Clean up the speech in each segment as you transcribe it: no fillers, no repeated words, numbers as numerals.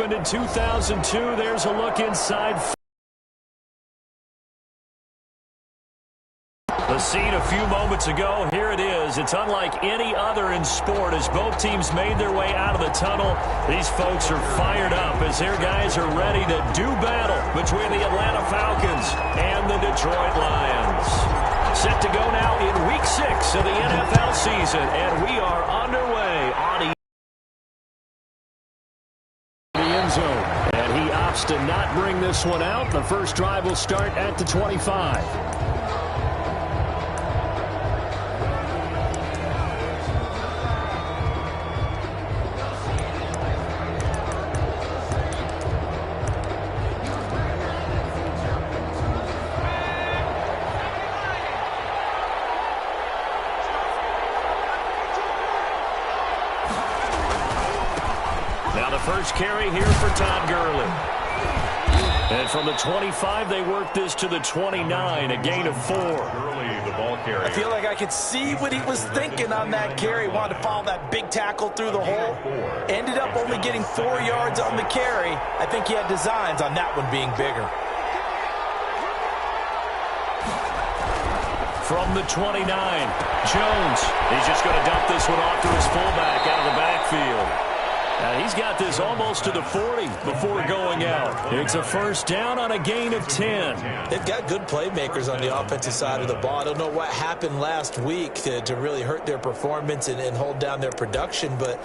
opened in 2002. There's a look inside. The scene a few moments ago, here it is. It's unlike any other in sport as both teams made their way out of the tunnel. These folks are fired up as their guys are ready to do battle between the Atlanta Falcons and the Detroit Lions. Set to go now in Week 6 of the NFL season, and we are underway on the end zone. And he opts to not bring this one out. The first drive will start at the 25. First carry here for Todd Gurley. And from the 25, they work this to the 29, a gain of 4. Gurley, the ball carrier. I feel like I could see what he was thinking on that carry. Wanted to follow that big tackle through the hole. Ended up only getting 4 yards on the carry. I think he had designs on that one being bigger. From the 29, Jones. He's just going to dump this one off to his fullback out of the backfield. He's got this almost to the 40 before going out. It's a first down on a gain of 10. They've got good playmakers on the offensive side of the ball. I don't know what happened last week to really hurt their performance and hold down their production, but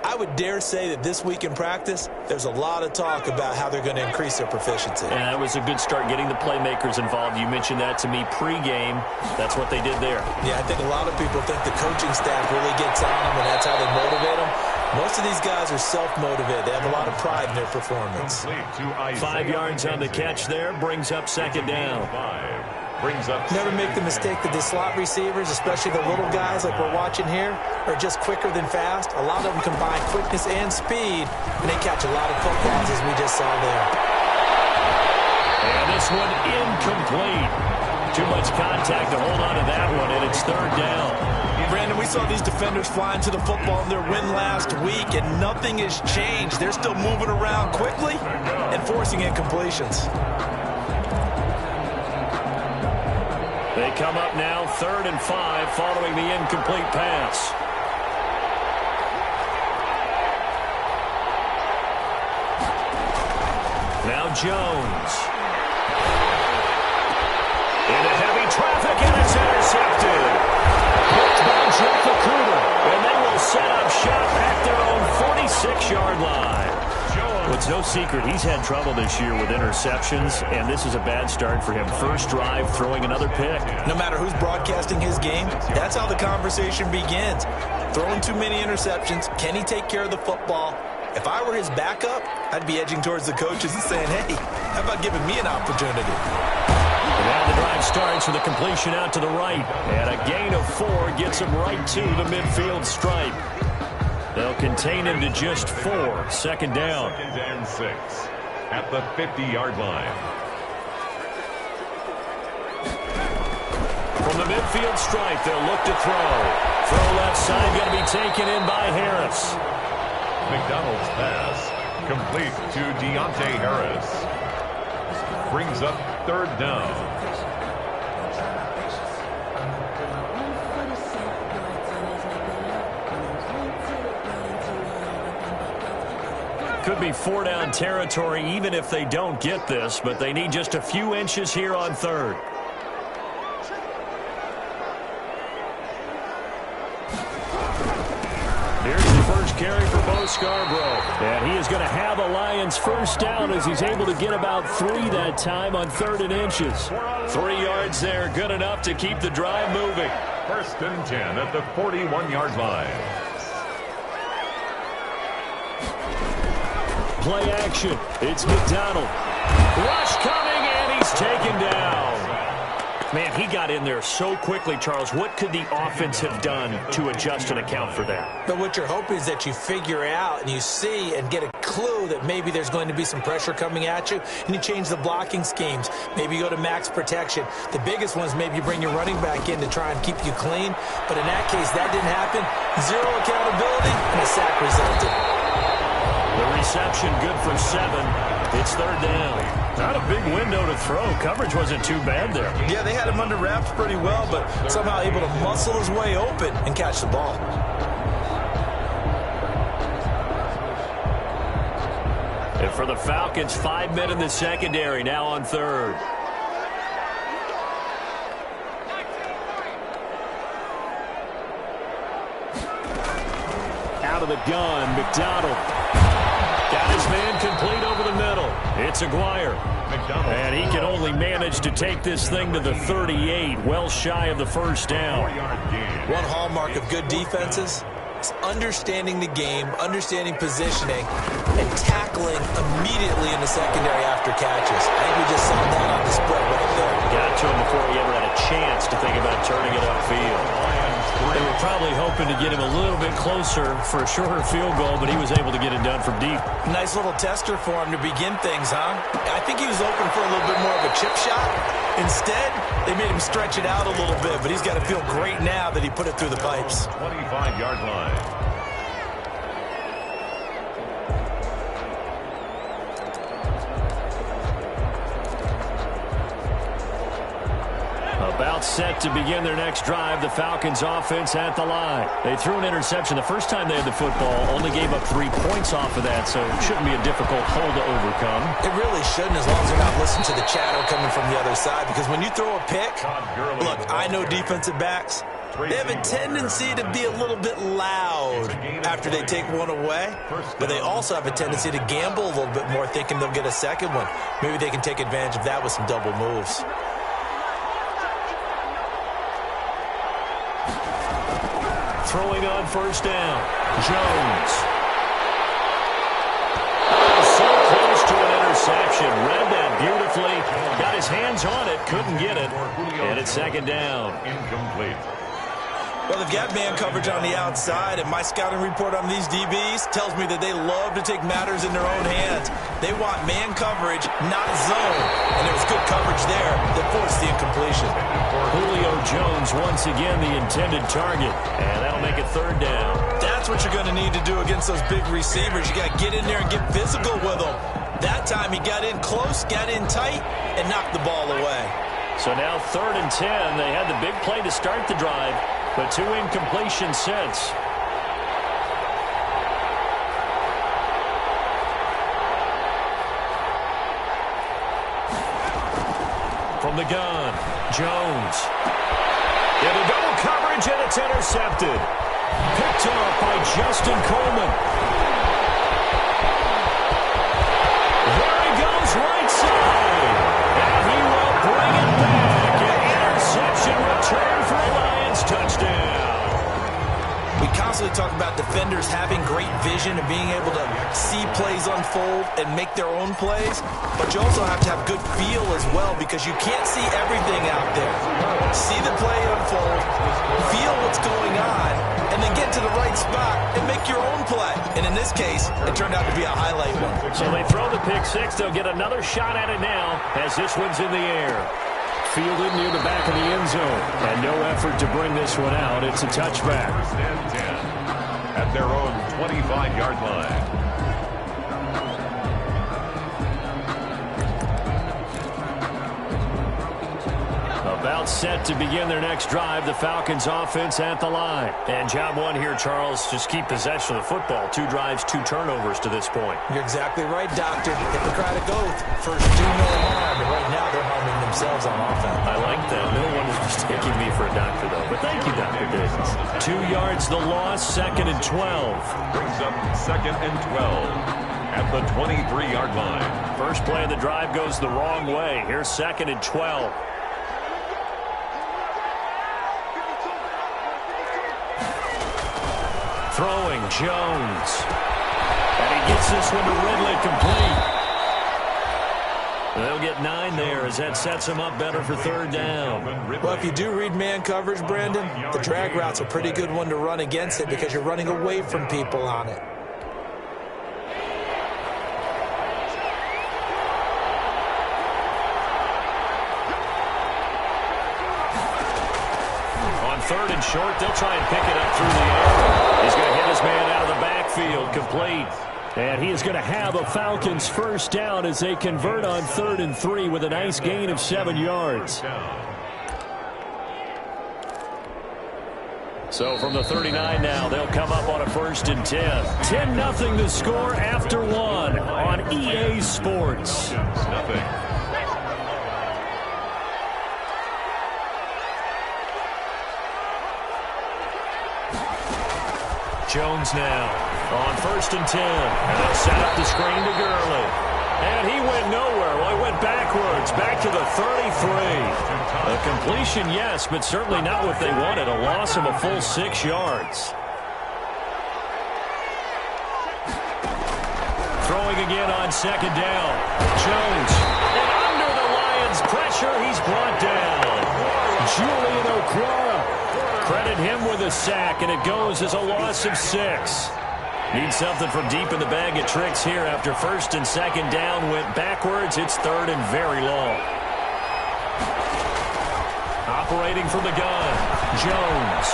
I would dare say that this week in practice, there's a lot of talk about how they're going to increase their proficiency. And that was a good start getting the playmakers involved. You mentioned that to me pregame. That's what they did there. Yeah, I think a lot of people think the coaching staff really gets on them, and that's how they motivate them. Most of these guys are self-motivated. They have a lot of pride in their performance. 5 yards on the catch there. Brings up second down. Never make the mistake that the slot receivers, especially the little guys like we're watching here, are just quicker than fast. A lot of them combine quickness and speed, and they catch a lot of footballs, as we just saw there. And this one incomplete. Too much contact to hold on to that one, and it's third down. Brandon, we saw these defenders flying to the football in their win last week, and nothing has changed. They're still moving around quickly and forcing incompletions. They come up now 3rd and 5 following the incomplete pass. Now Jones. Into heavy traffic, and it's intercepted. Picked by Jeff Okudah, and they will set up shop at their own 46-yard line. Well, it's no secret he's had trouble this year with interceptions, and this is a bad start for him. First drive, throwing another pick. No matter who's broadcasting his game, that's how the conversation begins. Throwing too many interceptions. Can he take care of the football? If I were his backup, I'd be edging towards the coaches and saying, hey, how about giving me an opportunity? And now the drive starts with a completion out to the right. And a gain of 4 gets him right to the midfield stripe. They'll contain him to just 4. Second down. 2nd and 6 at the 50-yard line. From the midfield stripe, they'll look to throw. Throw left side, going to be taken in by Harris. McDonald's pass complete to Deontay Harris. Brings up 3rd down. Could be 4-down territory even if they don't get this, but they need just a few inches here on 3rd. Here's the first carry for Bo Scarborough. And he is going to have a Lions first down as he's able to get about 3 that time on 3rd and inches. 3 yards there, good enough to keep the drive moving. 1st and 10 at the 41-yard line. Play action. It's McDonald. Rush coming, and he's taken down. Man, he got in there so quickly, Charles. What could the offense have done to adjust and account for that? But what you're hoping is that you figure out and you see and get a clue that maybe there's going to be some pressure coming at you, and you change the blocking schemes. Maybe you go to max protection. The biggest one is maybe you bring your running back in to try and keep you clean. But in that case, that didn't happen. Zero accountability, and a sack resulted. The reception good for 7. It's third down. Not a big window to throw. Coverage wasn't too bad there. Yeah, they had him under wraps pretty well, but somehow able to muscle his way open and catch the ball. And for the Falcons, 5 men in the secondary, now on third. Out of the gun, McDonald. Got his man complete over the middle. It's Aguirre. And he can only manage to take this thing to the 38, well shy of the first down. One hallmark of good defenses is understanding the game, understanding positioning, and tackling immediately in the secondary after catches. I think we just saw that on display right there. Got to him before he ever had a chance to think about turning it upfield. They were probably hoping to get him a little bit closer for a shorter field goal, but he was able to get it done from deep. Nice little tester for him to begin things, huh? I think he was open for a little bit more of a chip shot. Instead, they made him stretch it out a little bit, but he's got to feel great now that he put it through the pipes. 25-yard line. About set to begin their next drive, the Falcons offense at the line. They threw an interception the first time they had the football, only gave up 3 points off of that, so it shouldn't be a difficult hole to overcome. It really shouldn't, as long as they're not listening to the chatter coming from the other side, because when you throw a pick, look, I know defensive backs, they have a tendency to be a little bit loud after they take one away, but they also have a tendency to gamble a little bit more, thinking they'll get a second one. Maybe they can take advantage of that with some double moves. Throwing on first down, Jones. Oh, so close to an interception. Read that beautifully. Got his hands on it, couldn't get it. And it's second down. Incomplete. Well, they've got man coverage on the outside, and my scouting report on these DBs tells me that they love to take matters in their own hands. They want man coverage, not zone. And there was good coverage there that forced the incompletion. Julio Jones once again the intended target, and that'll make it third down. That's what you're going to need to do against those big receivers. You got to get in there and get physical with them. That time he got in close, got in tight, and knocked the ball away. So now 3rd and 10. They had the big play to start the drive, but 2 incompletions since. From the gun, Jones. Into double coverage, and it's intercepted. Picked off by Justin Coleman. There he goes, right side. And he will bring it back. An interception return for a Lions touchdown. We constantly talk about defenders having great vision and being able to see plays unfold and make their own plays, but you also have to have good feel as well, because you can't see everything out there. See the play unfold, feel what's going on, and then get to the right spot and make your own play. And in this case, it turned out to be a highlight one. So they throw the pick six. They'll get another shot at it now as this one's in the air. Fielded near the back of the end zone. And no effort to bring this one out. It's a touchback. First and 10 at their own 25-yard line. About set to begin their next drive. The Falcons offense at the line. And job one here, Charles, just keep possession of the football. 2 drives, 2 turnovers to this point. You're exactly right, Doctor. Hippocratic oath. First, do no harm. And right now, they're harming themselves on offense. I like that. No one is mistaking me for a doctor, though. But thank you, Dr. Davis. 2 yards the loss, 2nd and 12. Brings up 2nd and 12 at the 23-yard line. First play of the drive goes the wrong way. Here's 2nd and 12. Throwing, Jones. And he gets this one to Ridley complete. They'll get 9 there as that sets him up better for 3rd down. Well, if you do read man coverage, Brandon, the drag route's a pretty good one to run against it because you're running away from people on it. On 3rd and short, they'll try and pick it up through the air. He's going to hit his man out of the backfield, complete. And he is going to have a Falcons first down as they convert on 3rd and 3 with a nice gain of 7 yards. So from the 39 now, they'll come up on a 1st and 10. 10-0 the score after 1 on EA Sports. Nothing. Jones now on 1st and 10. And they'll set up the screen to Gurley. And he went nowhere. Well, he went backwards, back to the 33. A completion, yes, but certainly not what they wanted. A loss of a full 6 yards. Throwing again on 2nd down. Jones. And under the Lions' pressure, he's brought down. Julian Okwara. Credit him with a sack, and it goes as a loss of 6. Need something from deep in the bag of tricks here after 1st and 2nd down went backwards. It's 3rd and very long. Operating from the gun, Jones.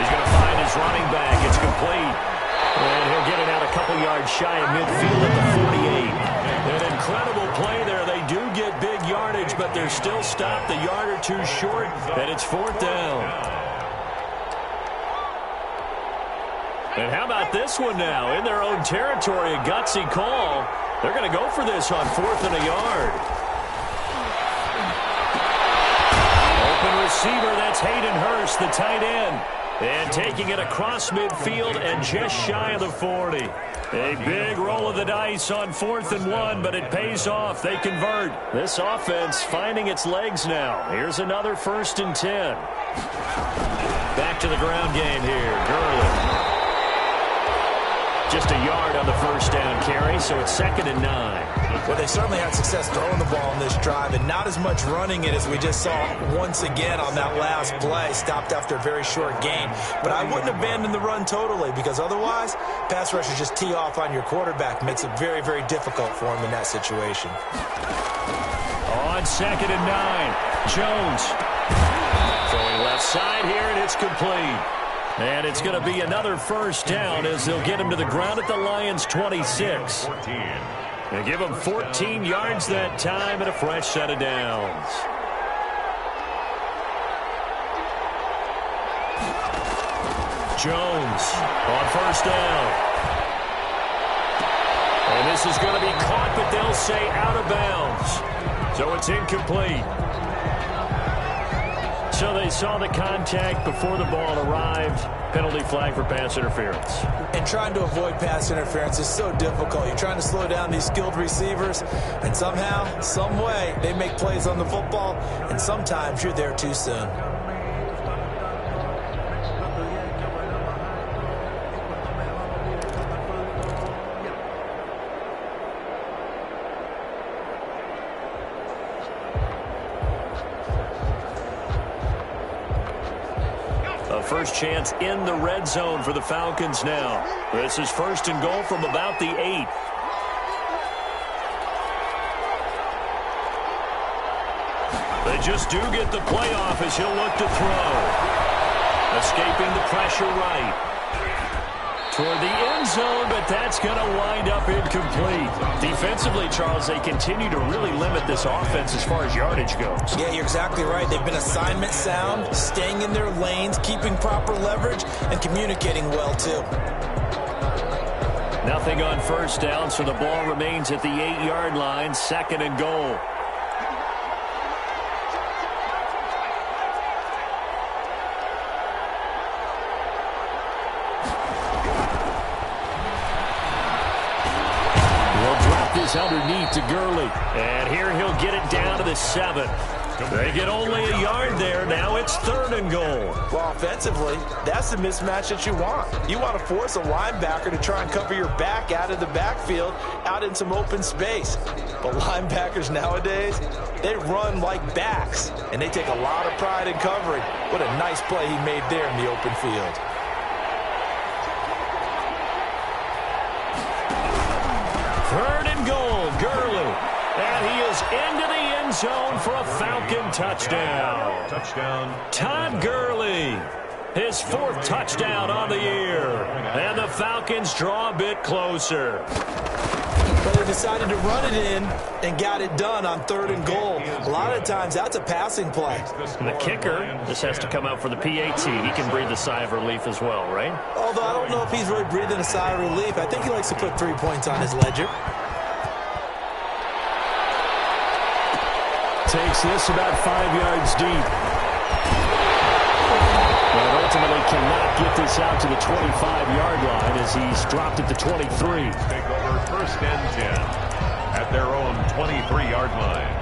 He's going to find his running back. It's complete. And he'll get it out a couple yards shy of midfield at the 48. An incredible play there. They do get big yardage, but they're still stopped a yard or two short, and it's 4th down. And how about this one now? In their own territory, a gutsy call. They're going to go for this on 4th and a yard. Open receiver, that's Hayden Hurst, the tight end. And taking it across midfield and just shy of the 40. A big roll of the dice on 4th and 1, but it pays off. They convert. This offense finding its legs now. Here's another 1st and 10. Back to the ground game here. Gurley. Just a yard on the 1st down carry, so it's 2nd and 9. Well, they certainly had success throwing the ball in this drive, and not as much running it as we just saw once again on that last play. Stopped after a very short gain. But I wouldn't abandon the run totally, because otherwise, pass rushers just tee off on your quarterback. Makes it very, very difficult for him in that situation. On 2nd and 9, Jones. Throwing left side here, and it's complete. And it's going to be another 1st down as they'll get him to the ground at the Lions' 26. They give him 14 yards that time and a fresh set of downs. Jones on 1st down. And this is going to be caught, but they'll say out of bounds. So it's incomplete. So they saw the contact before the ball arrived. Penalty flag for pass interference. And trying to avoid pass interference is so difficult. You're trying to slow down these skilled receivers, and somehow, some way, they make plays on the football, and sometimes you're there too soon. First chance in the red zone for the Falcons now. This is 1st and goal from about the 8. They just do get the playoff as he'll look to throw. Escaping the pressure right. Toward the end zone, but that's going to wind up incomplete. Defensively, Charles, they continue to really limit this offense as far as yardage goes. Yeah, you're exactly right. They've been assignment sound, staying in their lanes, keeping proper leverage, and communicating well, too. Nothing on 1st down, so the ball remains at the 8-yard line, 2nd and goal. Underneath to Gurley. And here he'll get it down to the 7. They get only a yard there. Now it's 3rd and goal. Well, offensively, that's the mismatch that you want. You want to force a linebacker to try and cover your back out of the backfield, out in some open space. But linebackers nowadays, they run like backs, and they take a lot of pride in covering. What a nice play he made there in the open field. Goal, Gurley. And he is into the end zone for a Falcon touchdown. Touchdown. Todd Gurley. His 4th touchdown on the year. And the Falcons draw a bit closer. But they decided to run it in and got it done on 3rd and goal. A lot of times that's a passing play. And the kicker, this has to come out for the PAT. He can breathe a sigh of relief as well, right? Although I don't know if he's really breathing a sigh of relief. I think he likes to put 3 points on his ledger. Takes this about 5 yards deep. But ultimately cannot get this out to the 25-yard line as he's dropped at the 23. Take over 1st and 10 at their own 23-yard line.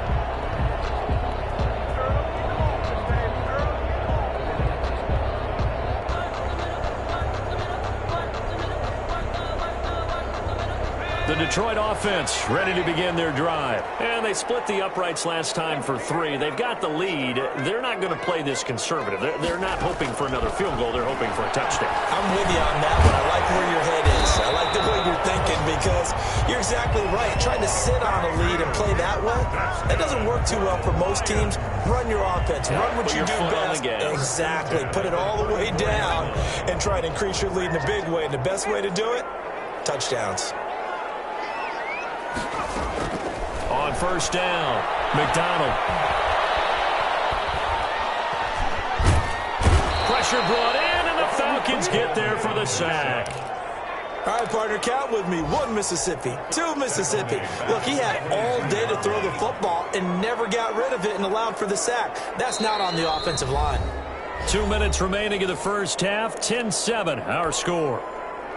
The Detroit offense ready to begin their drive. And they split the uprights last time for 3. They've got the lead. They're not going to play this conservative. They're not hoping for another field goal. They're hoping for a touchdown. I'm with you on that one. I like where your head is. I like the way you're thinking because you're exactly right. Trying to sit on a lead and play that way, that doesn't work too well for most teams. Run your offense. Run what you do best. Exactly. Put it all the way down and try to increase your lead in a big way. And the best way to do it, touchdowns. On 1st down, McDonald. Pressure brought in, and the Falcons get there for the sack. All right, partner, count with me. 1 Mississippi, 2 Mississippi. Look, he had all day to throw the football and never got rid of it and allowed for the sack. That's not on the offensive line. 2 minutes remaining in the first half, 10-7, our score.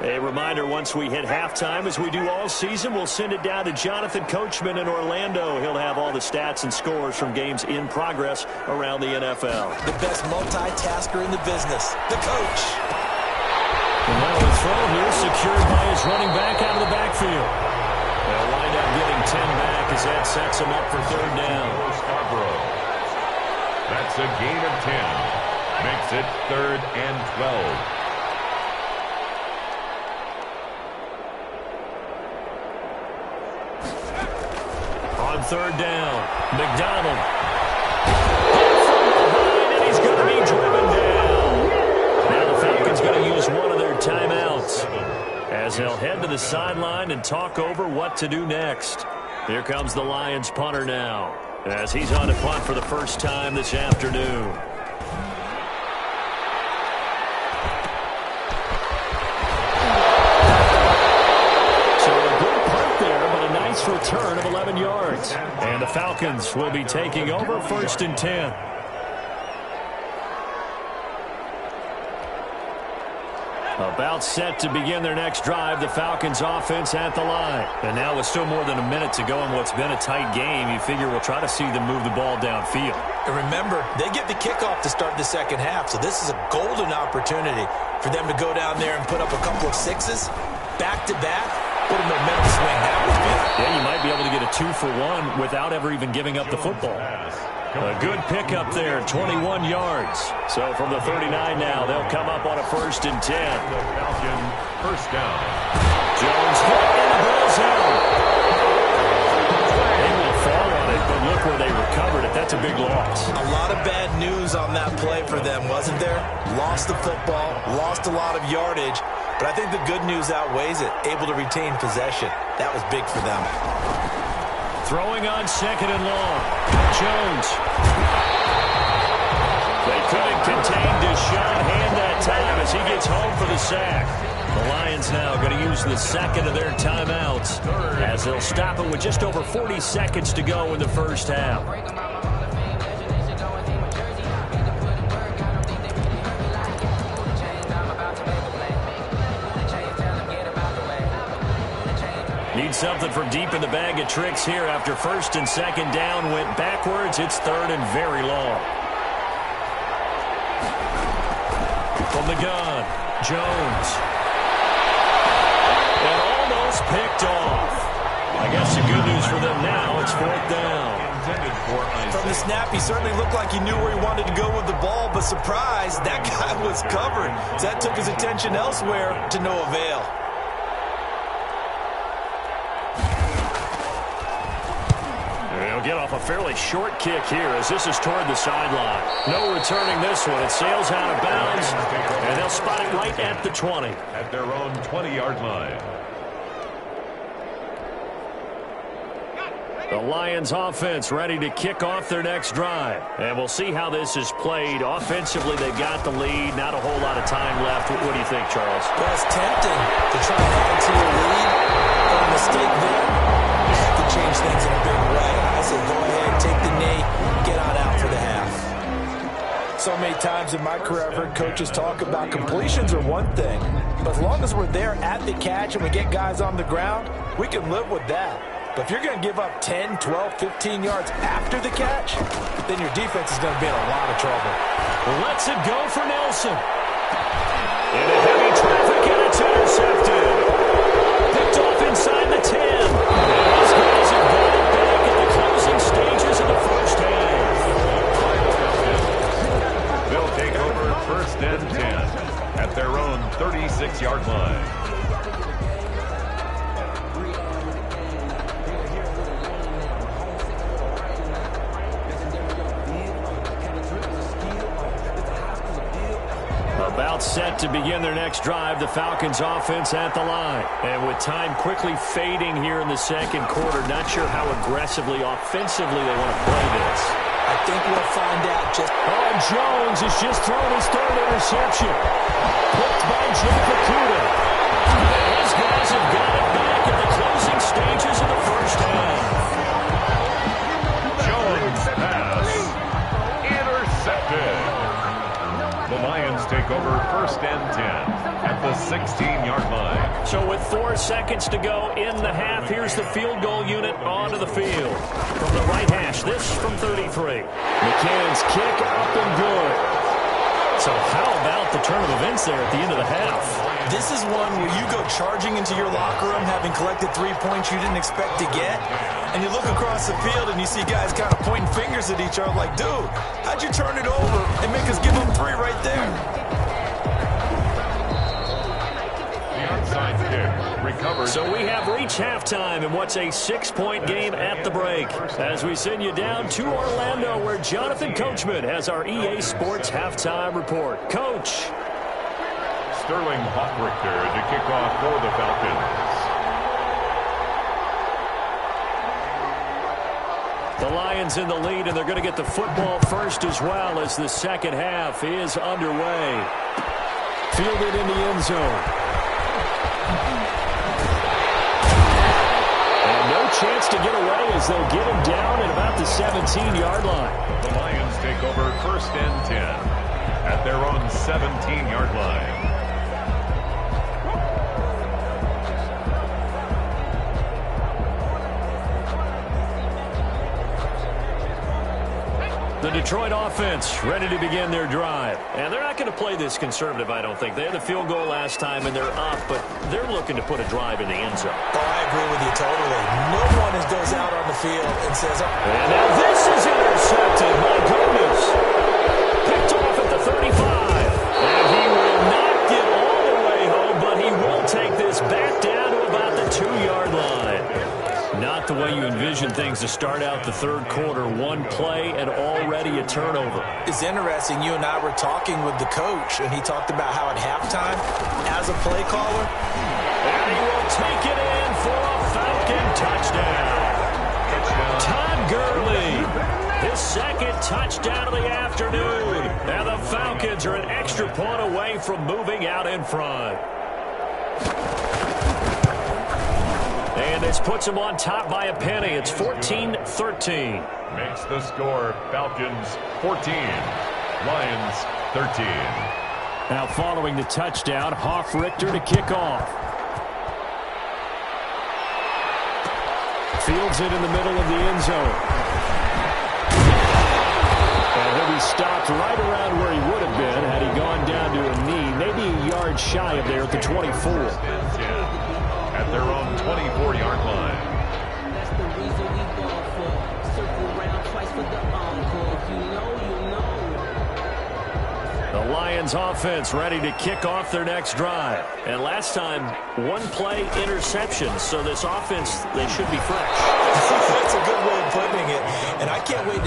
A reminder, once we hit halftime, as we do all season, we'll send it down to Jonathan Coachman in Orlando. He'll have all the stats and scores from games in progress around the NFL. The best multitasker in the business, the coach. And now the throw here secured by his running back out of the backfield. They'll wind up getting 10 back as that sets him up for 3rd down. That's a gain of 10. Makes it 3rd and 12. On 3rd down, McDonald. From behind, and he's going to be driven down. Now the Falcons going to use one of their timeouts as they'll head to the sideline and talk over what to do next. Here comes the Lions punter now as he's on to punt for the first time this afternoon. Return of 11 yards. And the Falcons will be taking over 1st and 10. About set to begin their next drive, the Falcons offense at the line. And now with still more than a minute to go in what's been a tight game, you figure we'll try to see them move the ball downfield. And remember, they get the kickoff to start the second half, so this is a golden opportunity for them to go down there and put up a couple of sixes back-to-back. What a momentum swing that would be. Yeah, you might be able to get a 2-for-1 without ever even giving up the football. A good pickup there, 21 yards. So from the 39 now, they'll come up on a 1st and 10. Falcon 1st down. Jones hit and the ball's out. They will fall on it, but look where they recovered it. That's a big loss. A lot of bad news on that play for them, wasn't there? Lost the football, lost a lot of yardage. But I think the good news outweighs it. Able to retain possession. That was big for them. Throwing on 2nd and long. Jones. They couldn't contain Deshaun Hand that time as he gets home for the sack. The Lions now going to use the 2nd of their timeouts as they'll stop it with just over 40 seconds to go in the first half. Need something from deep in the bag of tricks here after 1st and 2nd down went backwards. It's 3rd and very long. From the gun, Jones. And almost picked off. I guess the good news for them now, it's 4th down. From the snap, he certainly looked like he knew where he wanted to go with the ball, but surprise, that guy was covered. So that took his attention elsewhere to no avail. get off a fairly short kick here as this is toward the sideline. No returning this one. It sails out of bounds, and they'll spot it right at the 20. At their own 20-yard line. The Lions offense ready to kick off their next drive. And we'll see how this is played. Offensively, they've got the lead. Not a whole lot of time left. What do you think, Charles? Well, it's tempting to try and add to your lead. But a mistake there, that could change things in a big way. I say go ahead, take the knee, get on out for the half. So many times in my career, I've heard coaches talk about completions are one thing. But as long as we're there at the catch and we get guys on the ground, we can live with that. But if you're going to give up 10, 12, 15 yards after the catch, then your defense is going to be in a lot of trouble. Lets it go for Nelson. Into heavy traffic, and it's intercepted. Picked off inside the 10. And these guys have got it back at the closing stages of the first half. They'll take over first and 10 at their own 36-yard line. About set to begin their next drive, the Falcons offense at the line. And with time quickly fading here in the second quarter, not sure how aggressively, offensively they want to play this. I think we'll find out just... Oh, Jones has just thrown his third interception. Picked by Jeff Okuda. These guys have got it back at the closing stages of the first half. Jones pass. Intercepted. The Lions take over first and 10 at the 16-yard line. So with 4 seconds to go in the half, here's the field goal unit onto the field. From the right hash, this from 33. McCann's kick up and good. So how about the turn of events there at the end of the half? This is one where you go charging into your locker room having collected 3 points you didn't expect to get, and you look across the field and you see guys kind of pointing fingers at each other like, dude, how'd you turn it over and make us give them 3 right there? The onside kick recovered. So we have reached halftime in what's a 6-point game at the break. As we send you down to Orlando, where Jonathan Coachman has our EA Sports halftime report. Coach. Sterling Hoffrichter to kick off for the Falcons. The Lions in the lead, and they're going to get the football first as well as the second half is underway. Fielded in the end zone. And no chance to get away as they'll get him down at about the 17-yard line. The Lions take over first and 10 at their own 17-yard line. The Detroit offense ready to begin their drive. And they're not going to play this conservative, I don't think. They had the field goal last time, and they're up, but they're looking to put a drive in the end zone. Oh, I agree with you totally. No one goes out on the field and says, oh. And now this is intercepted. My goodness. Picked off at the 35. And he will not get all the way home, but he will take this back down to about the 2-yard line. Not the way you envision things to start out the third quarter. One play and already a turnover. It's interesting. You and I were talking with the coach, and he talked about how at halftime, as a play caller, and he will take it in for a Falcon touchdown. Todd Gurley, his second touchdown of the afternoon. And the Falcons are an extra point away from moving out in front. And this puts them on top by a penny. It's 14-13. Makes the score Falcons 14, Lions 13. Now following the touchdown, Hoffrichter to kick off. Fields it in the middle of the end zone. And he'll be stopped right around where he would have been had he gone down to a knee, maybe a yard shy of there at the 24. At their own 24-yard line. That's the reason we ball for. Circle round twice for the encore. If you know, you know. The Lions offense ready to kick off their next drive. And last time, one play interception. So this offense, they should be fresh. That's a good way of putting it.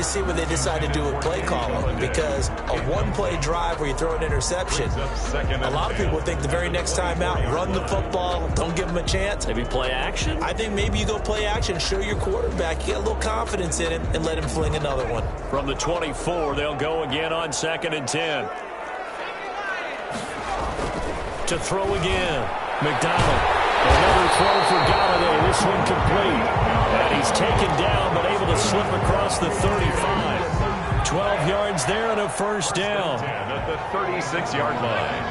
see what they decide to do with play calling, because a one-play drive where you throw an interception, a lot of people think the very next time out, run the football, don't give them a chance. Maybe play action? I think maybe you go play action, show your quarterback, get a little confidence in him, and let him fling another one. From the 24, they'll go again on 2nd and 10. To throw again, McDonald. Another throw for Galladay. This one complete. And he's taken down, but able to slip across the 35. 12 yards there and a first down. At the 36-yard line.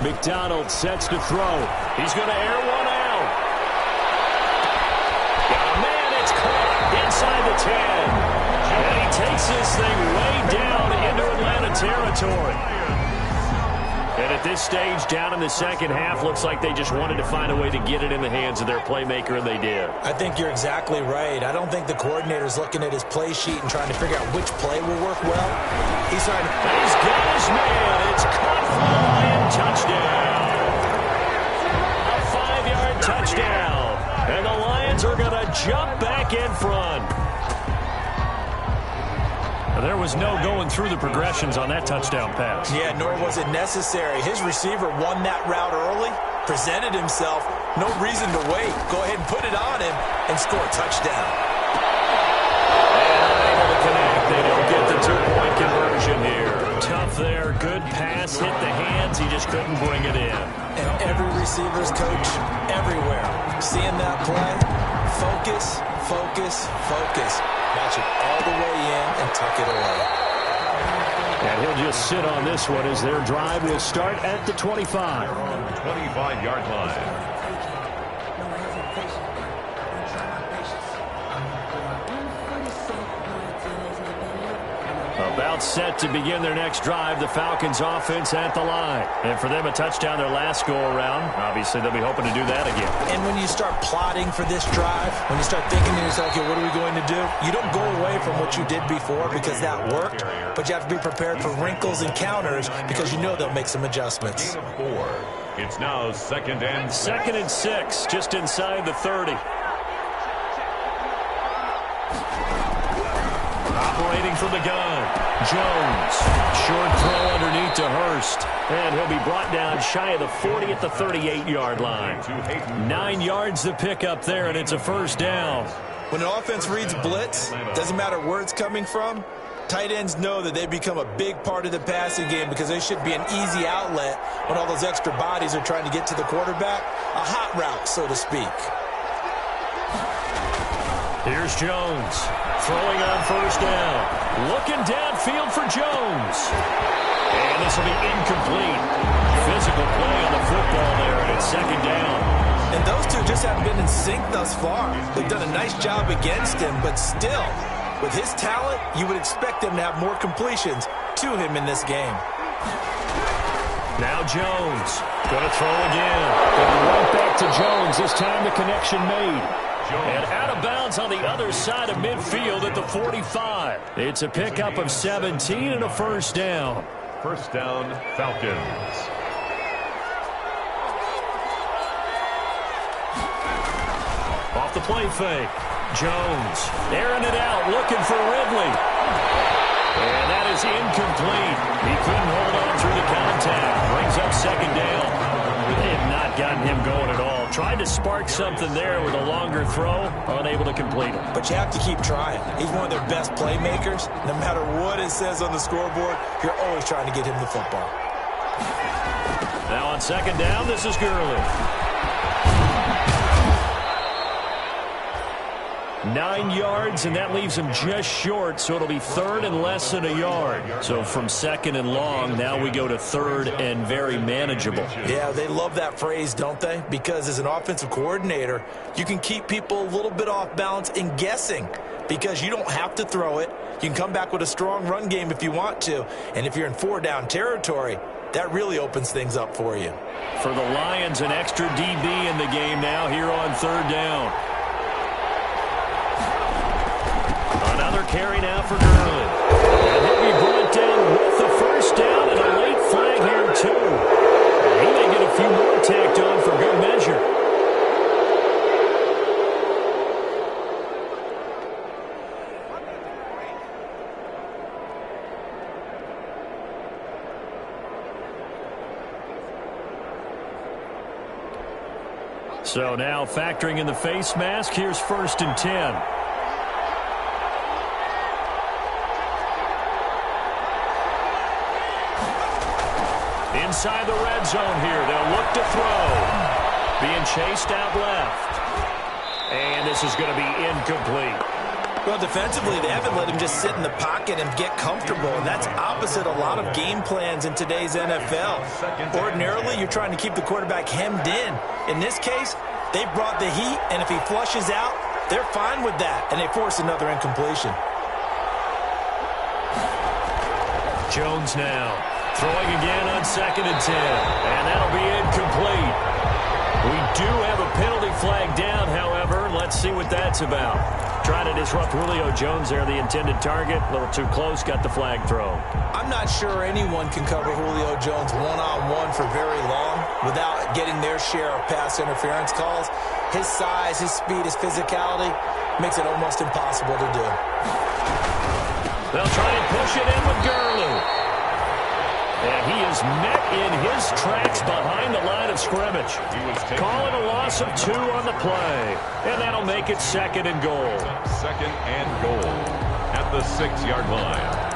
McDonald sets to throw. He's going to air one out. Oh, man, it's caught inside the 10. And he takes this thing way down into Atlanta territory. And at this stage, down in the second half, looks like they just wanted to find a way to get it in the hands of their playmaker, and they did. I think you're exactly right. I don't think the coordinator's looking at his play sheet and trying to figure out which play will work well. He's trying to... He's got his man. It's caught for the Lion touchdown. A 5-yard touchdown. And the Lions are going to jump back in front. There was no going through the progressions on that touchdown pass. Yeah, nor was it necessary. His receiver won that route early, presented himself, no reason to wait. Go ahead and put it on him and score a touchdown. And unable to connect. They don't get the two-point conversion here. Tough there. Good pass. Hit the hands. He just couldn't bring it in. And every receiver's coach everywhere, seeing that play, focus, focus, focus. Watch it all the way in and tuck it away. And he'll just sit on this one as their drive will start at the 25. 25-yard line. About set to begin their next drive, the Falcons offense at the line. And for them, a touchdown their last go-around. Obviously, they'll be hoping to do that again. And when you start plotting for this drive, when you start thinking to yourself, okay, what are we going to do? You don't go away from what you did before because that worked, but you have to be prepared for wrinkles and counters because you know they'll make some adjustments. It's now 2nd and 6. 2nd and 6, just inside the 30. Operating from the gun, Jones. Short throw underneath to Hurst. And he'll be brought down shy of the 40 at the 38-yard line. 9 yards to pick up there, and it's a first down. When an offense reads blitz, doesn't matter where it's coming from, tight ends know that they become a big part of the passing game because they should be an easy outlet when all those extra bodies are trying to get to the quarterback. A hot route, so to speak. Here's Jones. Throwing on first down. Looking downfield for Jones. And this will be incomplete. Physical play on the football there, and it's 2nd down. And those two just haven't been in sync thus far. They've done a nice job against him, but still, with his talent, you would expect them to have more completions to him in this game. Now Jones. Going to throw again. Going right back to Jones. This time the connection made. And out of bounds on the other side of midfield at the 45. It's a pickup of 17 and a first down. First down, Falcons. Off the play fake. Jones airing it out, looking for Ridley. And that is incomplete. He couldn't hold on through the contact. Brings up 2nd down. They have not gotten him going at all. Tried to spark something there with a longer throw, unable to complete it. But you have to keep trying. He's one of their best playmakers. No matter what it says on the scoreboard, you're always trying to get him the football. Now on 2nd down, this is Gurley. 9 yards, and that leaves him just short, so it'll be 3rd and less than a yard. So from 2nd and long, now we go to 3rd and very manageable. Yeah, they love that phrase, don't they? Because as an offensive coordinator, you can keep people a little bit off balance and guessing because you don't have to throw it. You can come back with a strong run game if you want to. And if you're in 4-down territory, that really opens things up for you. For the Lions, an extra DB in the game now here on 3rd down. Another carry now for Gurley. And he'll be brought down with the first down and a late flag here, too. And he may get a few more tacked on for good measure. So now factoring in the face mask, here's 1st and 10. Inside the red zone here. They'll look to throw. Being chased out left. And this is going to be incomplete. Well, defensively, they haven't let him just sit in the pocket and get comfortable, and that's opposite a lot of game plans in today's NFL. Ordinarily, you're trying to keep the quarterback hemmed in. In this case, they brought the heat, and if he flushes out, they're fine with that, and they force another incompletion. Jones now throwing again on 2nd and 10, and that'll be incomplete. We do have a penalty flag down, however. Let's see what that's about. Trying to disrupt Julio Jones there, the intended target. A little too close, got the flag thrown. I'm not sure anyone can cover Julio Jones one-on-one for very long without getting their share of pass interference calls. His size, his speed, his physicality makes it almost impossible to do. They'll try and push it in with Gurley. And he is met in his tracks behind the line of scrimmage. Calling a loss of 2 on the play. And that'll make it 2nd and goal. 2nd and goal at the 6-yard line.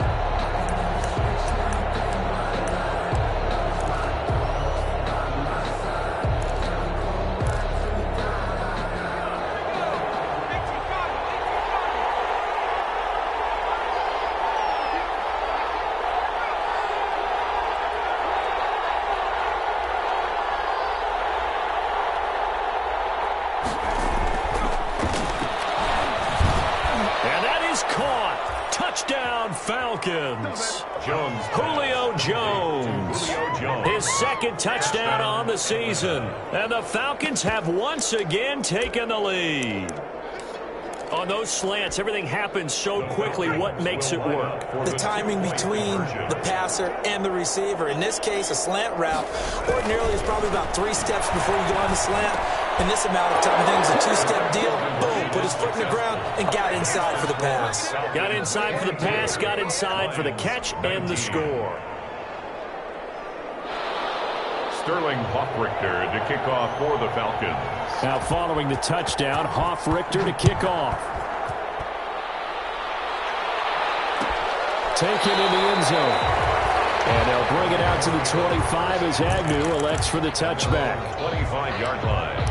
Falcons. Julio Jones. His 2nd touchdown on the season. And the Falcons have once again taken the lead. On those slants, everything happens so quickly. What makes it work? The timing between the passer and the receiver. In this case, a slant route ordinarily is probably about 3 steps before you go on the slant. In this amount of time, I think it's a 2-step deal. Boom, put his foot in the ground and got inside for the pass. Got inside for the pass, got inside for the catch and the score. Sterling Hoffrichter to kick off for the Falcons. Now following the touchdown, Hoffrichter to kick off. Taken in the end zone. And they'll bring it out to the 25 as Agnew elects for the touchback. 25-yard line.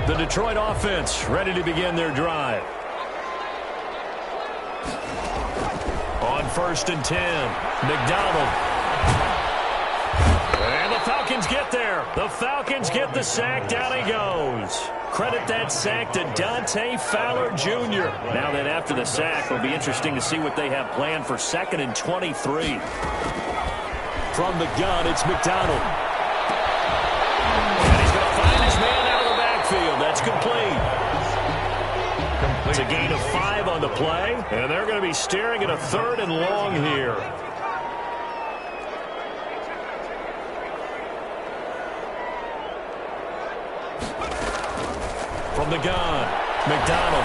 The Detroit offense ready to begin their drive. On 1st and 10, McDonald. And the Falcons get there. The Falcons get the sack. Down he goes. Credit that sack to Dante Fowler Jr. Now that after the sack, it'll be interesting to see what they have planned for 2nd and 23. From the gun, it's McDonald. And he's going to find his man out of the backfield. That's complete. It's a gain of 5 on the play, and they're going to be staring at a 3rd and long here. From the gun, McDonald.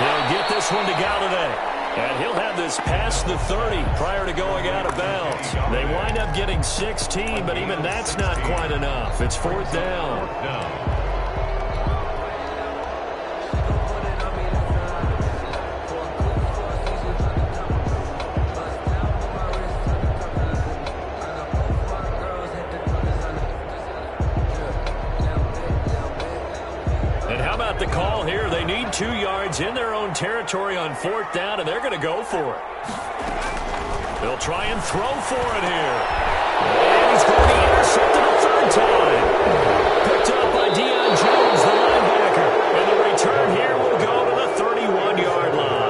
He'll get this one to Galladay. And he'll have this past the 30 prior to going out of bounds. They wind up getting 16, but even that's not quite enough. It's 4th down. The call here, they need 2 yards in their own territory on 4th down, and they're going to go for it. They'll try and throw for it here. And he's going to intercept it a 3rd time. Picked up by Deion Jones, the linebacker. And the return here will go to the 31-yard line.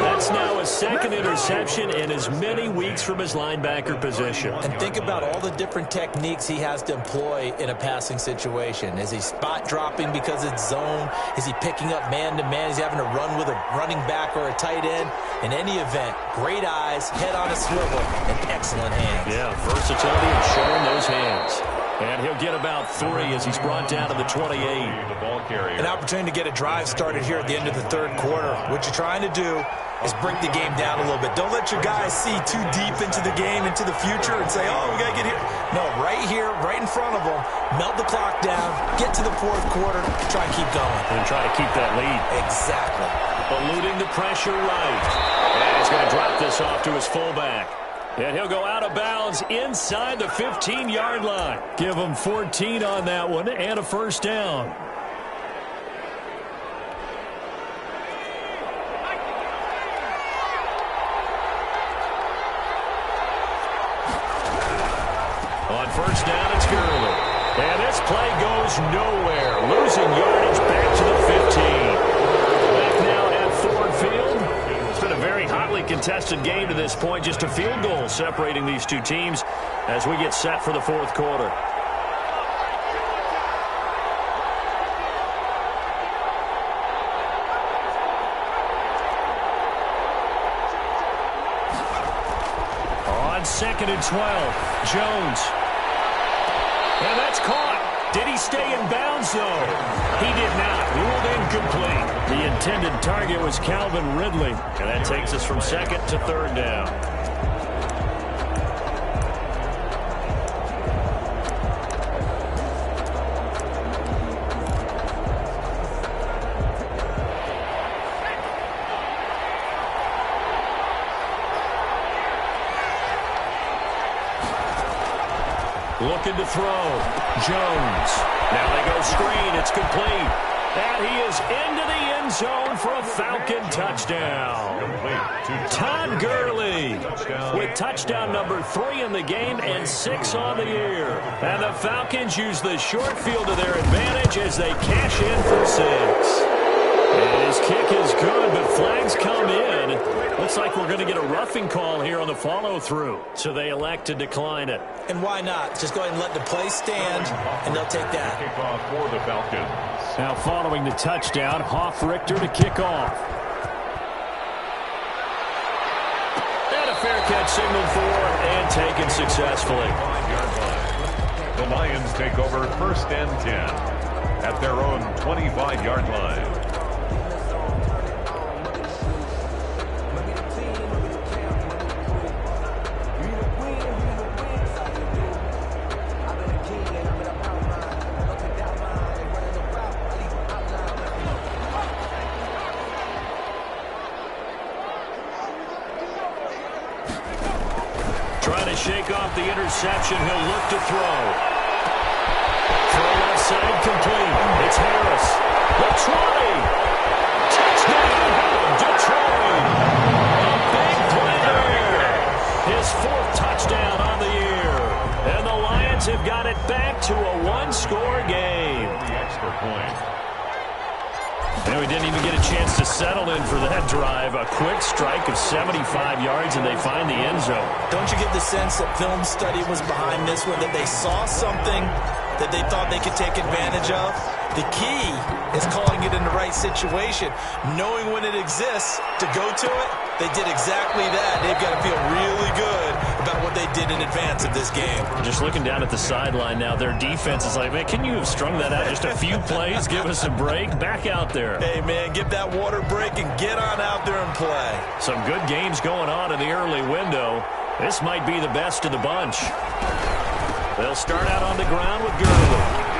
That's now a 2nd interception in as many weeks from his linebacker position. And think about all the different techniques he has to employ in a passing situation. Is he spot dropping because it's zone? Is he picking up man-to-man? Is he having to run with a running back or a tight end? In any event, great eyes, head on a swivel, and excellent hands. Yeah, versatility and showing those hands. And he'll get about 3 as he's brought down to the 28. The ball carrier. An opportunity to get a drive started here at the end of the third quarter. What you're trying to do is break the game down a little bit. Don't let your guys see too deep into the game, into the future, and say, oh, we got to get here. No, right here, right in front of them, melt the clock down, get to the fourth quarter, try and keep going. And try to keep that lead. Exactly. Eluding the pressure right. And he's going to drop this off to his fullback. And he'll go out of bounds inside the 15-yard line. Give him 14 on that one and a first down. On first down, it's Gurley. And this play goes nowhere. Losing yardage back to the 15. Back now at Ford Field. It's been a very hotly contested game to this point. Just a field goal separating these two teams as we get set for the fourth quarter. On 2nd and 12, Jones. And that's caught. Did he stay in bounds, though? He did not. Ruled incomplete. The intended target was Calvin Ridley. And that takes us from 2nd to 3rd down. Looking to throw. Jones. Now they go screen. It's complete. And he is into the end zone for a Falcon touchdown. Todd Gurley with touchdown number 3 in the game and 6 on the year. And the Falcons use the short field to their advantage as they cash in for 6. And his kick is good, but flags come in. Looks like we're going to get a roughing call here on the follow-through. So they elect to decline it. And why not? Just go ahead and let the play stand, and they'll take that. Kickoff for the Falcons. Now following the touchdown, Hoff-Richter to kick off. And a fair catch signaled for and taken successfully. The Lions take over 1st and 10 at their own 25-yard line. Trying to shake off the interception. He'll look to throw. Throw left side complete. It's Harris. The 20. Touchdown, Detroit. A big play there. His 4th touchdown on the year. And the Lions have got it back to a 1-score game. The extra point. And we didn't even get a chance to settle in for that drive. A quick strike of 75 yards, and they find the end zone. Don't you get the sense that film study was behind this one, that they saw something that they thought they could take advantage of? The key is calling it in the right situation, knowing when it exists to go to it. They did exactly that. They've got to feel really good about what they did in advance of this game. Just looking down at the sideline now, their defense is like, man, can you have strung that out just a few plays? Give us a break. Back out there. Hey, man, give that water break and get on out there and play. Some good games going on in the early window. This might be the best of the bunch. They'll start out on the ground with Gurley.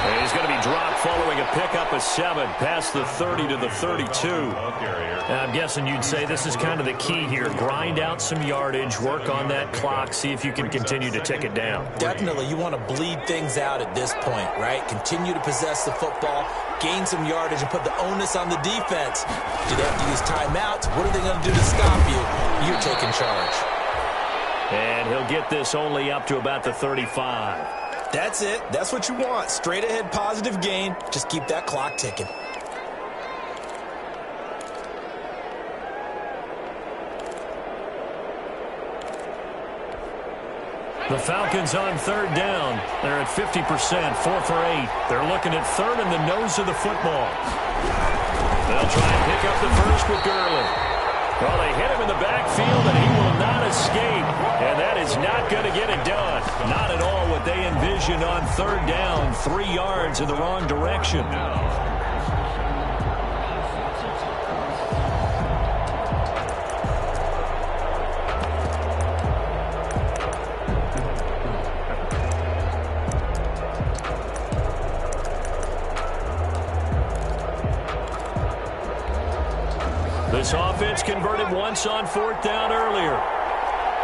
And he's going to be dropped following a pickup of 7 past the 30 to the 32. And I'm guessing you'd say this is kind of the key here. Grind out some yardage, work on that clock, see if you can continue to tick it down. Definitely. You want to bleed things out at this point, right? Continue to possess the football, gain some yardage, and put the onus on the defense. Do they have to use timeouts? What are they going to do to stop you? You're taking charge. And he'll get this only up to about the 35. That's it. That's what you want. Straight ahead positive gain. Just keep that clock ticking. The Falcons on 3rd down. They're at 50%, 4 for 8. They're looking at 3rd in the nose of the football. They'll try and pick up the first with Gurley. Well, they hit him in the backfield, and he will not escape, and that is not going to get it done. Not at all what they envisioned on third down, 3 yards in the wrong direction. This offense converted once on fourth down earlier.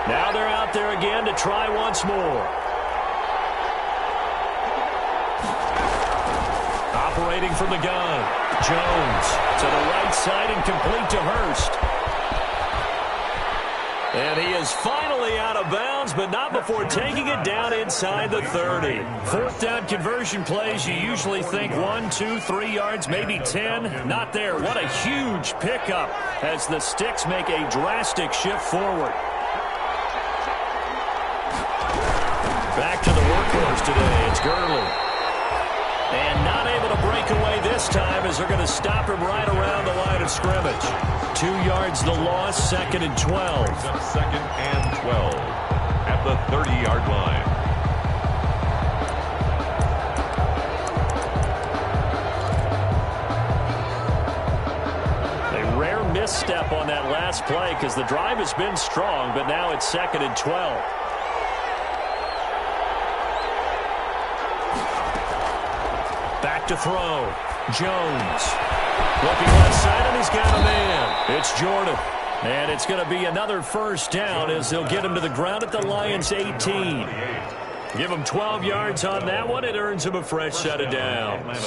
Now they're out there again to try once more. Operating from the gun. Jones to the right side and complete to Hurst. And he is finally out of bounds, but not before taking it down inside the 30. Fourth down conversion plays, you usually think 1, 2, 3 yards, maybe 10. Not there. What a huge pickup as the Sticks make a drastic shift forward. Back to the workhorse today. It's Gurley. And not able to break away this time as they're going to stop him right around the line of scrimmage. 2 yards the loss, 2nd and 12. 2nd and 12 at the 30-yard line. A rare misstep on that last play because the drive has been strong, but now it's 2nd and 12. Back to throw. Jones. Looking left side, and he's got a man. It's Jordan. And it's going to be another first down as they'll get him to the ground at the Lions' 18. Give him 12 yards on that one. It earns him a fresh set of downs.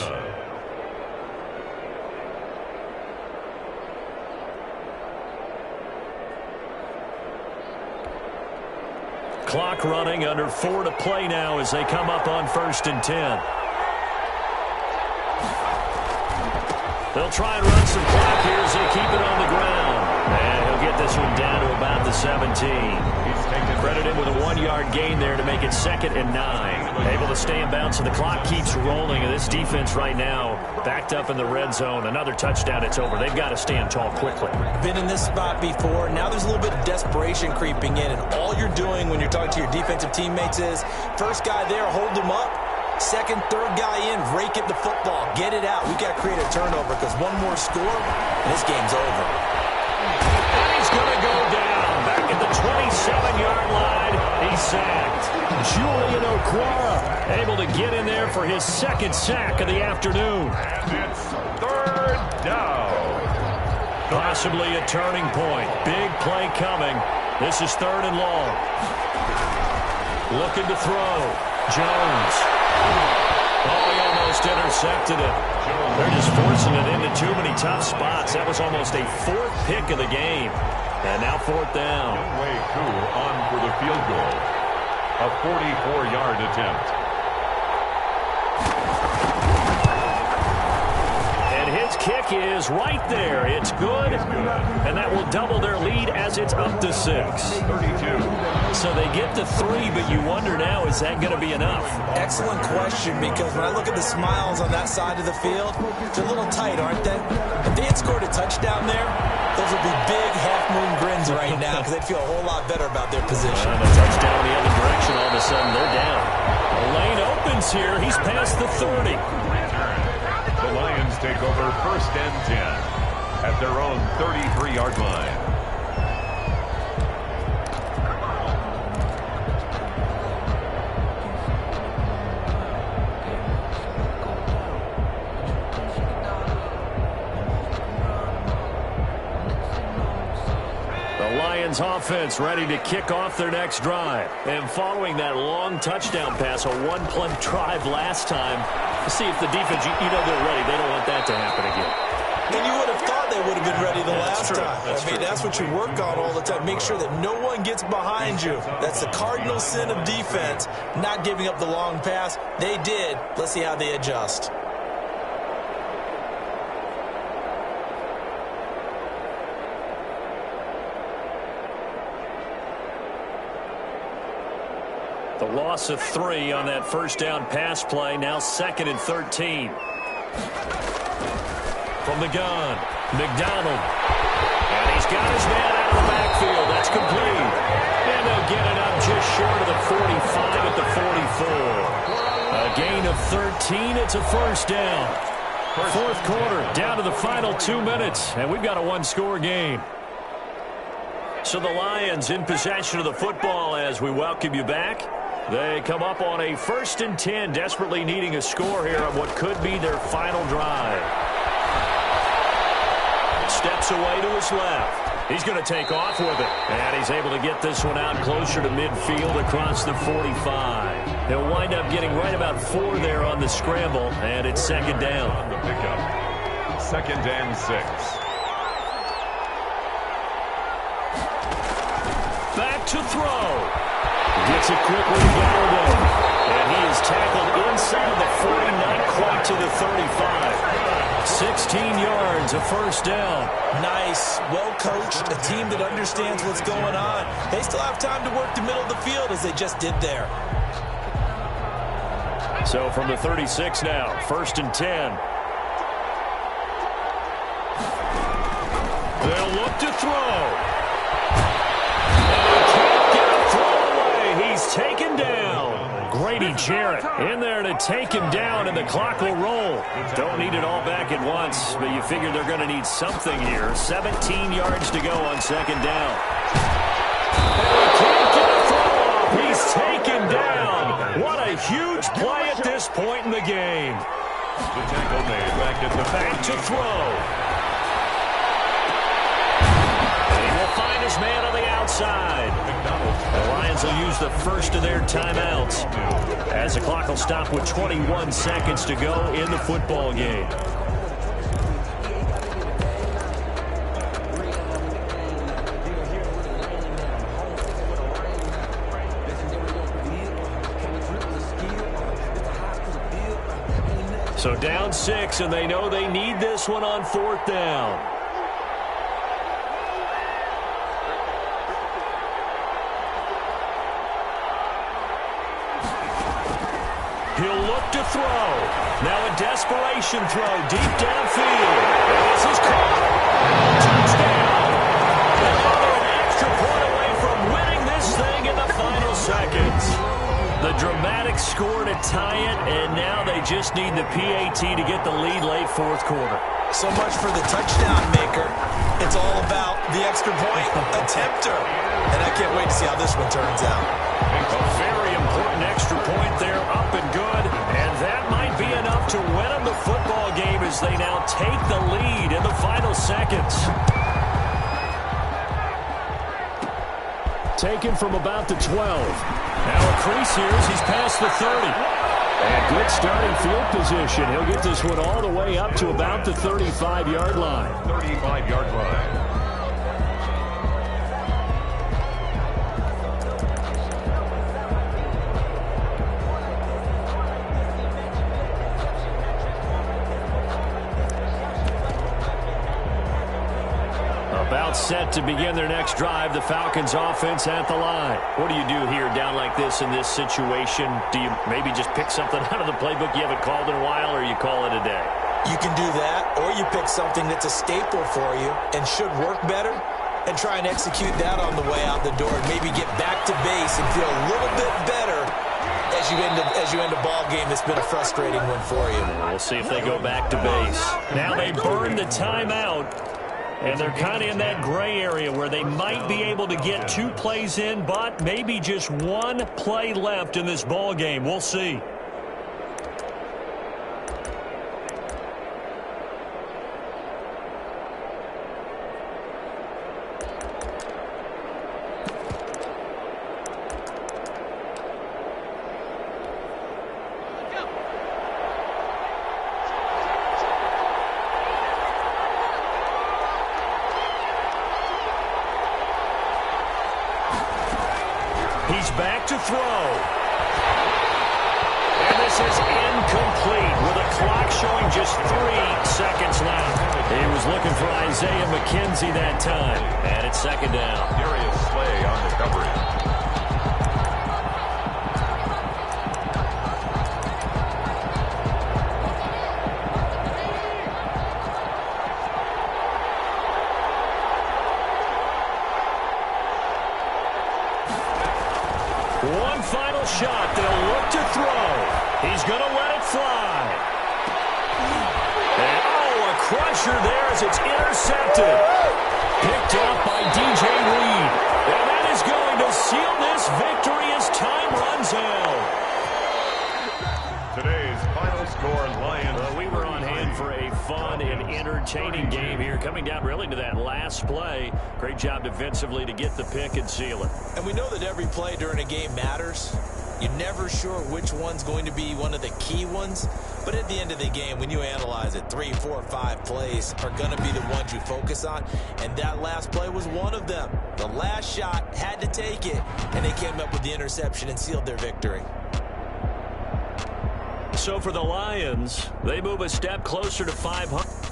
Clock running, under 4 to play now as they come up on 1st and 10. They'll try and run some clock here as they keep it on the ground. And he'll get this one down to about the 17. He's credited with a 1-yard gain there to make it 2nd and 9. Able to stay in bounds, so the clock keeps rolling. And this defense right now backed up in the red zone. Another touchdown, it's over. They've got to stand tall quickly. Been in this spot before. Now there's a little bit of desperation creeping in. And all you're doing when you're talking to your defensive teammates is, first guy there, hold him up. Second, third guy in, rake it the football. Get it out. We've got to create a turnover because one more score, and this game's over. And he's going to go down. Back at the 27-yard line. He's sacked. Julian Okwara able to get in there for his 2nd sack of the afternoon. And it's 3rd down. Possibly a turning point. Big play coming. This is 3rd and long. Looking to throw. Jones. Oh, he almost intercepted it. They're just forcing it into too many tough spots. That was almost a 4th pick of the game. And now 4th down. Way Koo on for the field goal. A 44-yard attempt. And his kick is right there. It's good. And that will double their lead as it's up to 6. 32. So they get to 3, but you wonder now, is that going to be enough? Excellent question, because when I look at the smiles on that side of the field, they're a little tight, aren't they? If they had scored a touchdown there, those would be big half-moon grins right now because they'd feel a whole lot better about their position. And a touchdown in the other direction, all of a sudden they're down. The lane opens here. He's past the 30. The Lions take over 1st and 10 at their own 33-yard line. Offense ready to kick off their next drive. And following that long touchdown pass, a 1-play drive last time, see if the defense, you know they're ready. They don't want that to happen again. And you would have thought they would have been ready the last time. That's what you work on all the time. Make sure that no one gets behind you. That's the cardinal sin of defense, not giving up the long pass. They did. Let's see how they adjust. The loss of 3 on that first down pass play. Now 2nd and 13. From the gun, McDonald. And he's got his man out of the backfield. That's complete. gain of 13. It's a first down. Fourth quarter, down to the final 2 minutes, and we've got a one-score game. So the Lions in possession of the football as we welcome you back. They come up on a 1st and 10, desperately needing a score here on what could be their final drive. Steps away to his left. He's going to take off with it. And he's able to get this one out closer to midfield across the 45. He'll wind up getting right about 4 there on the scramble, and it's second down. On the pickup. 2nd and 6. Back to throw. Gets it quickly to Galladay. And he is tackled inside the 40, not quite to the 35. 16 yards, a first down. Nice, well-coached, a team that understands what's going on. They still have time to work the middle of the field as they just did there. So from the 36 now, 1st and 10. They'll look to throw. And he can't get a throw away. He's taken down. Grady Jarrett in there to take him down, and the clock will roll. Don't need it all back at once, but you figure they're going to need something here. 17 yards to go on 2nd down. And he can't get a throw off. He's taken down. What a huge play at this point in the game. The tackle made back at the Back to throw. And he will find his man on the outside. The Lions will use the first of their timeouts as the clock will stop with 21 seconds to go in the football game. So down 6, and they know they need this one on 4th down. He'll look to throw. Now a desperation throw deep downfield. This is caught. Touchdown. They're an extra point away from winning this thing in the final seconds. The dramatic score to tie it, and now they just need the PAT to get the lead late 4th quarter. So much for the touchdown maker. It's all about the extra point attempter. And I can't wait to see how this one turns out. A very important extra point there, up and good. And that might be enough to win them the football game as they now take the lead in the final seconds. Taken from about the 12. Now a crease here as he's past the 30. And good starting field position. He'll get this one all the way up to about the 35-yard line. 35-yard line. About set to begin their next drive, the Falcons offense at the line. What do you do here down like this in this situation? Do you maybe just pick something out of the playbook you haven't called in a while, or you call it a day? You can do that, or you pick something that's a staple for you and should work better and try and execute that on the way out the door and maybe get back to base and feel a little bit better as you end a ball game that's been a frustrating one for you. We'll see if they go back to base. Now they burn the timeout. And they're kind of in that gray area where they might be able to get 2 plays in, but maybe just 1 play left in this ball game. We'll see. He's back to throw. And this is incomplete with a clock showing just 3 seconds left. He was looking for Isaiah McKenzie that time. And it's second down. Darius Slay on the coverage. One final shot. They'll look to throw. He's going to let it fly. And, a crusher there as it's intercepted. Picked off by DJ Reed. And that is going to seal this victory as time runs out. Today's final score, Lions. Well, we were on hand for a fun and entertaining game here, coming down really to that last play. Great job defensively to get the pick and seal it. And we know that every play during a game matters. You're never sure which one's going to be one of the key ones. But at the end of the game, when you analyze it, 3, 4, 5 plays are going to be the ones you focus on. And that last play was one of them. The last shot had to take it, and they came up with the interception and sealed their victory. So for the Lions, they move a step closer to 500.